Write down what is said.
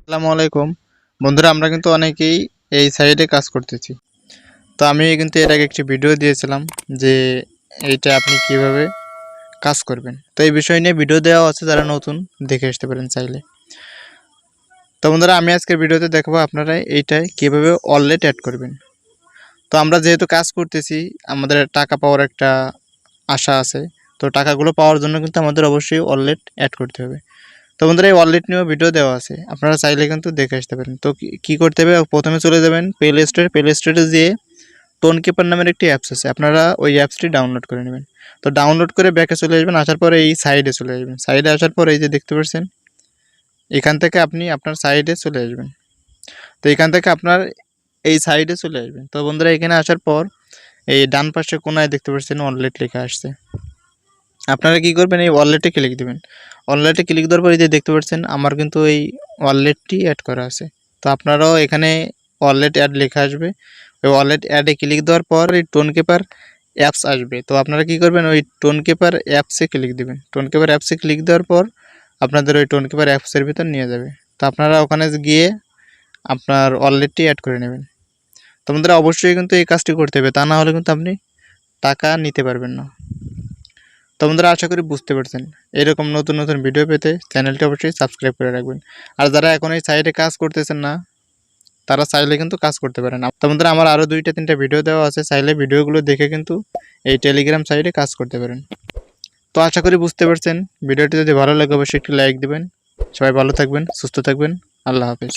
আসসালামু আলাইকুম বন্ধুরা, আমরা কিন্তু অনেকেই এই সাইডে কাজ করতেছি। তো আমি কিন্তু এর আগে একটি ভিডিও দিয়েছিলাম যে এইটা আপনি কিভাবে কাজ করবেন। তো এই বিষয় নিয়ে ভিডিও দেওয়া আছে, যারা নতুন দেখে আসতে পারেন চাইলে। তো বন্ধুরা, আমি আজকের ভিডিওতে দেখাবো আপনারা এইটায় কিভাবে ওয়ালেট অ্যাড করবেন। তো আমরা যেহেতু কাজ করতেছি, আমাদের টাকা পাওয়ার একটা আশা আছে। তো টাকাগুলো পাওয়ার জন্য কিন্তু আমাদের অবশ্যই ওয়ালেট অ্যাড করতে হবে। তো বন্ধুরা, এই ওয়ালেট নিয়েও ভিডিও দেওয়া আছে, আপনারা চাইলে কিন্তু দেখে আসতে পারেন। তো কী করতে হবে, প্রথমে চলে যাবেন প্লে স্টোরে যেয়ে টোনকিপার নামের একটি অ্যাপস আছে, আপনারা ওই অ্যাপসটি ডাউনলোড করে নেবেন। তো ডাউনলোড করে ব্যাকে চলে আসবেন, আসার পরে এই সাইডে চলে আসবেন। সাইডে আসার পরে এই যে দেখতে পাচ্ছেন, এখান থেকে আপনি আপনার সাইডে চলে আসবেন। তো এখান থেকে আপনার এই সাইডে চলে আসবেন। তো বন্ধুরা, এখানে আসার পর এই ডান পাশে কোনায় দেখতে পাচ্ছেন ওয়ালেট লেখা আসছে। আপনারা কি করবেন, এই ওয়ালেটে ক্লিক দেবেন। ওয়ালেটে ক্লিক দেওয়ার পর এই যে দেখতে পাচ্ছেন, আমার কিন্তু এই ওয়ালেটটি অ্যাড করা আছে। তো আপনারাও এখানে ওয়ালেট অ্যাড লেখা আসবে। ওই ওয়ালেট অ্যাডে ক্লিক দেওয়ার পর এই টোনকিপার অ্যাপস আসবে। তো আপনারা কি করবেন, ওই টোনকিপার অ্যাপসে ক্লিক দেবেন। টোনকিপার অ্যাপসে ক্লিক দেওয়ার পর আপনাদের ওই টোনকিপার অ্যাপসের ভিতর নিয়ে যাবে। তো আপনারা ওখানে গিয়ে আপনার ওয়ালেটটি অ্যাড করে নেবেন। তো বন্ধুরা, অবশ্যই কিন্তু এই কাজটি করতে হবে, তা না হলে কিন্তু আপনি টাকা নিতে পারবেন না। তো বন্ধুরা, আশা করি বুঝতে পারছেন। এরকম নতুন নতুন ভিডিও পেতে চ্যানেলটি অবশ্যই সাবস্ক্রাইব করে রাখবেন। আর যারা এখন এই সাইটে কাজ করতেছেন না, তারা চাইলে কিন্তু কাজ করতে পারেন। তো বন্ধুরা, আমার আরও 2-3টা ভিডিও দেওয়া আছে, চাইলে ভিডিওগুলো দেখে কিন্তু এই টেলিগ্রাম সাইটে কাজ করতে পারেন। তো আশা করি বুঝতে পারছেন। ভিডিওটি যদি ভালো লাগে অবশ্যই একটি লাইক দেবেন। সবাই ভালো থাকবেন, সুস্থ থাকবেন। আল্লাহ হাফেজ।